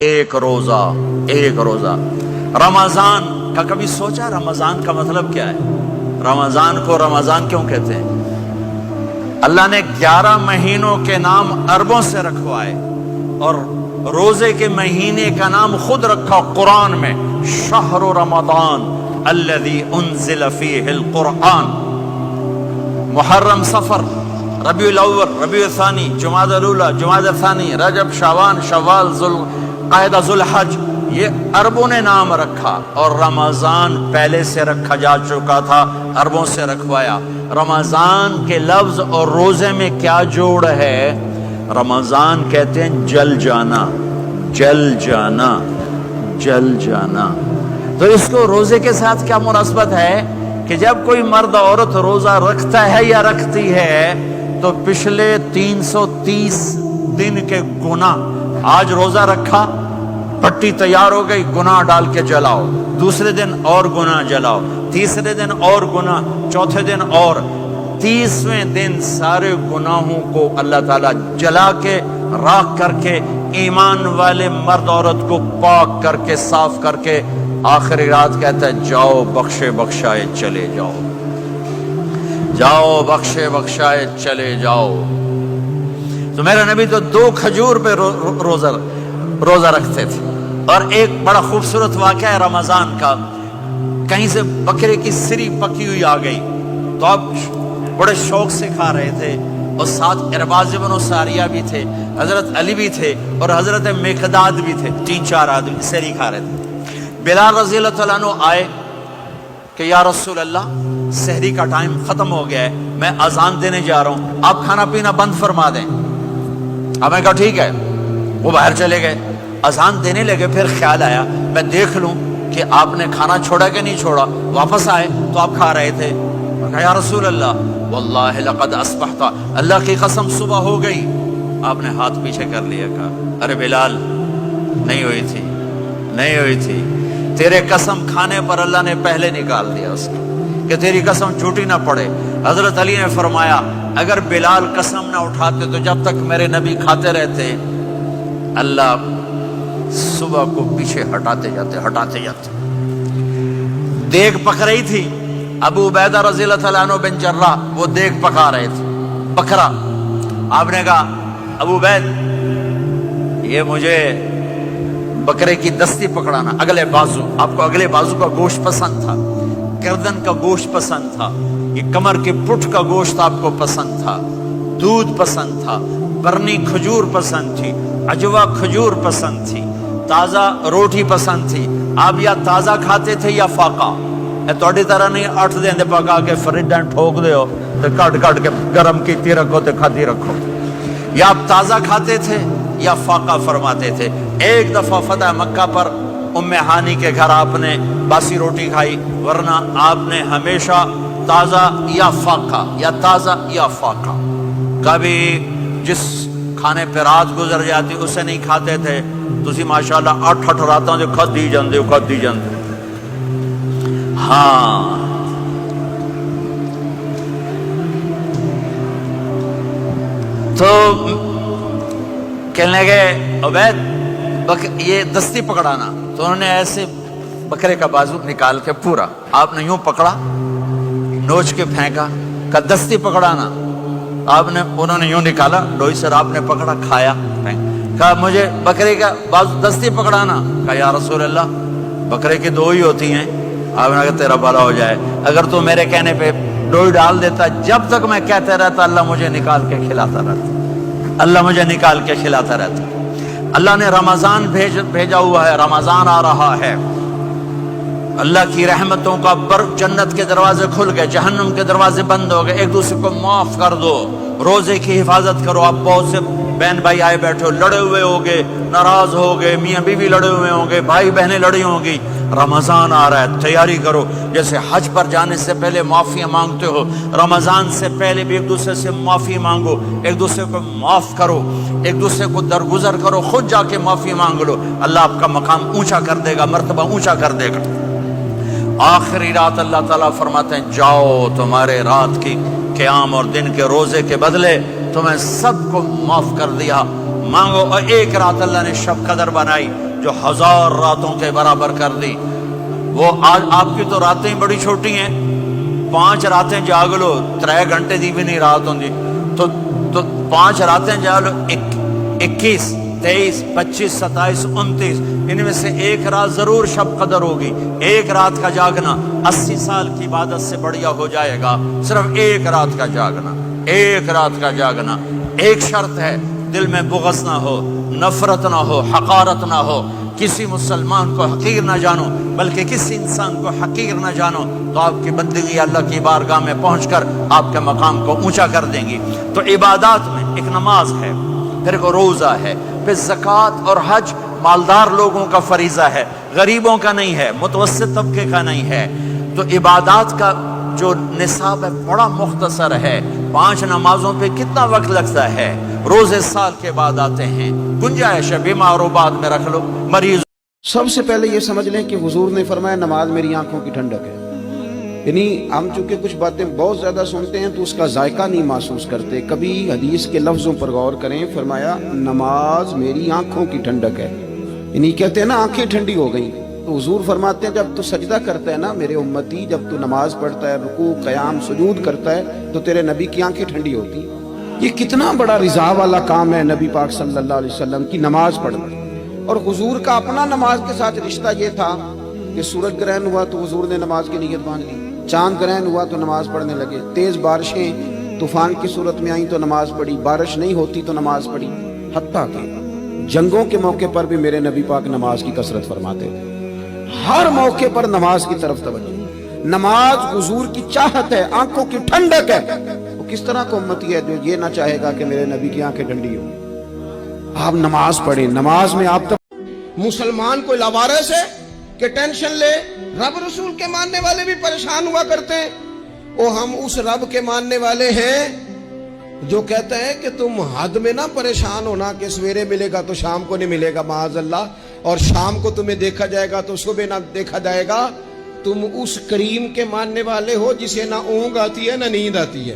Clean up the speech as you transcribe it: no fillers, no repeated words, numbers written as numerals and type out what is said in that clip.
ایک روزہ رمضان کا کبھی سوچا رمضان کا مطلب کیا ہے؟ رمضان کو رمضان کیوں کہتے ہیں؟ اللہ نے 11 مہینوں کے نام عربوں سے رکھوائے اور روزے کے مہینے کا نام خود رکھا قرآن میں، شہر رمضان الذی انزل فیہ القرآن۔ محرم، صفر، ربیع الاول، ربیع الثانی، جمادی الاولی، جمادی الثانی، رجب، شعبان، شوال، ذوالقعدہ، ذوالحج، یہ عربوں نے نام رکھا اور رمضان پہلے سے رکھا جا چکا تھا، عربوں سے رکھوایا۔ رمضان کے لفظ اور روزے میں کیا جوڑ ہے؟ رمضان کہتے ہیں جل جانا، جل جانا، جل جانا۔ تو اس کو روزے کے ساتھ کیا مناسبت ہے کہ جب کوئی مرد عورت روزہ رکھتا ہے یا رکھتی ہے تو پچھلے 330 دن کے گناہ، آج روزہ رکھا، پٹی تیار ہو گئی، گناہ ڈال کے جلاؤ، دوسرے دن اور گناہ جلاؤ، تیسرے دن اور گناہ، چوتھے دن اور، 30ویں دن سارے گناہوں کو اللہ تعالیٰ جلا کے، راکھ کر کے، ایمان والے مرد عورت کو پاک کر کے، صاف کر کے، آخری رات کہتا ہے جاؤ بخشے بخشائے چلے جاؤ، جاؤ بخشے بخشائے چلے جاؤ۔ تو میرا نبی تو 2 کھجور پہ روزہ رکھتے تھے۔ اور ایک بڑا خوبصورت واقعہ ہے رمضان کا، کہیں سے بکرے کی سری پکی ہوئی آ گئی تو اب بڑے شوق سے کھا رہے تھے، اور ساتھ ارباز بن ساریہ بھی تھے، حضرت علی بھی تھے اور حضرت مقداد بھی تھے، 3-4 آدمی سری کھا رہے تھے۔ بلال رضی اللہ تعالیٰ عنہ آئے کہ یا رسول اللہ سحری کا ٹائم ختم ہو گیا ہے، میں اذان دینے جا رہا ہوں، آپ کھانا پینا بند فرما دیں۔ اب میں کہا ٹھیک ہے، وہ باہر چلے گئے، اذان دینے لگے، پھر خیال آیا میں دیکھ لوں کہ آپ نے کھانا چھوڑا کہ نہیں چھوڑا۔ واپس آئے تو آپ کھا رہے تھے۔ میں کہا یا رسول اللہ واللہ لقد اصبحت، اللہ کی قسم صبح ہو گئی۔ آپ نے ہاتھ پیچھے کر لیا، کہا ارے بلال نہیں ہوئی تھی، نہیں ہوئی تھی، تیرے قسم کھانے پر اللہ نے پہلے نکال دیا اس کو کہ تیری قسم جھوٹی نہ پڑے۔ حضرت علی نے فرمایا اگر بلال قسم نہ اٹھاتے تو جب تک میرے نبی کھاتے رہتے اللہ صبح کو پیچھے ہٹاتے جاتے۔ دیگ پک رہی تھی، ابو عبیدہ رضی اللہ تعالیٰ عنہ بن جراح وہ دیگ پکا رہے تھے، بکرا۔ آپ نے کہا ابو عبید یہ مجھے بکرے کی دستی پکڑانا، اگلے بازو، آپ کو اگلے بازو کا گوشت پسند تھا، گردن کا گوشت پسند تھا، یہ کمر کے پٹھ کا گوشت آپ کو پسند تھا، دودھ پسند تھا، برنی کھجور پسند تھی، عجوا کھجور پسند تھی، تازہ روٹی پسند تھی۔ آپ یا تازہ کھاتے تھے یا فاقہ، توڑی طرح نہیں 8 دن پکا کے فریڈاں ٹھوک دے ہو تو کٹ کے گرم کیتی رکھو تو کھاتی رکھو، یا آپ تازہ کھاتے تھے یا فاقہ فرماتے تھے۔ ایک دفعہ فتح مکہ پر ام ہانی کے گھر آپ نے باسی روٹی کھائی، ورنہ آپ نے ہمیشہ تازہ یا فاقہ، یا تازہ یا فاقہ، کبھی جس کھانے پہ رات گزر جاتی اسے نہیں کھاتے تھے۔ تسی ماشاءاللہ 8 راتاں جو کھدی جاندے۔ ہاں تو کہنے لگے عبید یہ دستی پکڑانا، تو انہوں نے ایسے بکرے کا بازو نکال کے پورا آپ نے یوں پکڑا، نوچ کے پھینکا، کہ دستی پکڑانا۔ انہوں نے یوں نکالا ڈوئی سے، آپ نے پکڑا، کھایا، کہا مجھے بکرے کا بازو دستی پکڑانا۔ کہا یا رسول اللہ بکرے کی 2 ہی ہوتی ہیں۔ آپ نے کہا تیرا بھلا ہو جائے، اگر تو میرے کہنے پہ ڈوئی ڈال دیتا، جب تک میں کہتے رہتا اللہ مجھے نکال کے کھلاتا رہتا، اللہ مجھے نکال کے کھلاتا رہتا۔ اللہ نے رمضان بھیجا ہوا ہے، رمضان آ رہا ہے، اللہ کی رحمتوں کا جنت کے دروازے کھل گئے، جہنم کے دروازے بند ہو گئے، ایک دوسرے کو معاف کر دو، روزے کی حفاظت کرو۔ آپ بہت سے بہن بھائی آئے بیٹھے ہو، لڑے ہوئے ہوگے، ناراض ہوگے، میاں بیوی لڑے ہوئے ہوں گے، بھائی بہنیں لڑی ہوں گی۔ رمضان آ رہا ہے، تیاری کرو، جیسے حج پر جانے سے پہلے معافیاں مانگتے ہو، رمضان سے پہلے بھی ایک دوسرے سے معافی مانگو، ایک دوسرے کو معاف کرو، ایک دوسرے کو درگزر کرو، خود جا کے معافی مانگ لو، اللہ آپ کا مقام اونچا کر دے گا، مرتبہ اونچا کر دے گا۔ آخری رات اللہ تعالیٰ فرماتے ہیں جاؤ تمہارے رات کی قیام اور دن کے روزے کے بدلے تمہیں سب کو معاف کر دیا، مانگو۔ اور ایک رات اللہ نے شب قدر بنائی، جو 1000 راتوں کے برابر کر دی. وہ آج آپ کی تو راتیں بڑی چھوٹی ہیں, 5 راتیں جاگ لو 3 گھنٹے دی بھی نہیں رات ہوندی, تو 5 راتیں جاگ لو 21 23 25 27 29, ان میں سے ایک رات ضرور شب قدر ہوگی. ایک رات کا جاگنا 80 سال کی عبادت سے بڑھیا ہو جائے گا. صرف ایک رات کا جاگنا, ایک رات کا جاگنا. ایک شرط ہے, دل میں بغض نہ ہو, نفرت نہ ہو, حقارت نہ ہو, کسی مسلمان کو حقیر نہ جانو, بلکہ کسی انسان کو حقیر نہ جانو, تو آپ کی بندگی اللہ کی بارگاہ میں پہنچ کر آپ کے مقام کو اونچا کر دیں گی. تو عبادات میں ایک نماز ہے, پھر ایک روزہ ہے, پھر زکوٰۃ اور حج مالدار لوگوں کا فریضہ ہے, غریبوں کا نہیں ہے, متوسط طبقے کا نہیں ہے. تو عبادات کا جو نصاب ہے بڑا مختصر ہے. 5 نمازوں پہ کتنا وقت لگتا ہے؟ روزے سال کے بعد آتے ہیں, گنجائش ہے, بیمار و بعد میں رکھ لو, مریض. سب سے پہلے یہ سمجھ لیں کہ حضور نے فرمایا نماز میری آنکھوں کی ٹھنڈک ہے. یعنی ہم چونکہ کچھ باتیں بہت زیادہ سنتے ہیں تو اس کا ذائقہ نہیں محسوس کرتے. کبھی حدیث کے لفظوں پر غور کریں. فرمایا نماز میری آنکھوں کی ٹھنڈک ہے. یعنی کہتے ہیں نا آنکھیں ٹھنڈی ہو گئیں, تو حضور فرماتے ہیں جب تو سجدہ کرتا ہے نا میرے امتی, جب تو نماز پڑھتا ہے, رکوع قیام سجود کرتا ہے, تو تیرے نبی کی آنکھیں ٹھنڈی ہوتی. یہ کتنا بڑا رضا والا کام ہے نبی پاک صلی اللہ علیہ وسلم کی نماز پڑھنا. اور حضور کا اپنا نماز کے ساتھ رشتہ یہ تھا کہ سورج گرہن ہوا تو حضور نے نماز کی نیت باندھ لی, چاند گرہن ہوا تو نماز پڑھنے لگے, تیز بارشیں طوفان کی صورت میں آئیں تو نماز پڑھی, بارش نہیں ہوتی تو نماز پڑھی. حتیٰ کہ جنگوں کے موقع پر بھی میرے نبی پاک نماز کی کثرت فرماتے تھے. ہر موقع پر نماز کی طرف توجہ. نماز حضور کی چاہت ہے, آنکھوں کی ٹھنڈک ہے. وہ کس طرح کا امتی ہے جو یہ نہ چاہے گا کہ میرے نبی کی آنکھیں ٹھنڈی ہوں. آپ نماز پڑھیں, نماز میں آپ مسلمان کوئی لاوارث ہے کہ ٹینشن لے. رب رسول کے ماننے والے بھی پریشان ہوا کرتے ہیں. وہ ہم اس رب کے ماننے والے ہیں جو کہتا ہے کہ تم حد میں نہ پریشان ہونا کہ سویرے ملے گا تو شام کو نہیں ملے گا معاذ اللہ, اور شام کو تمہیں دیکھا جائے گا تو صبح نہ دیکھا جائے گا. تم اس کریم کے ماننے والے ہو جسے نہ اونگ آتی ہے نہ نیند آتی ہے.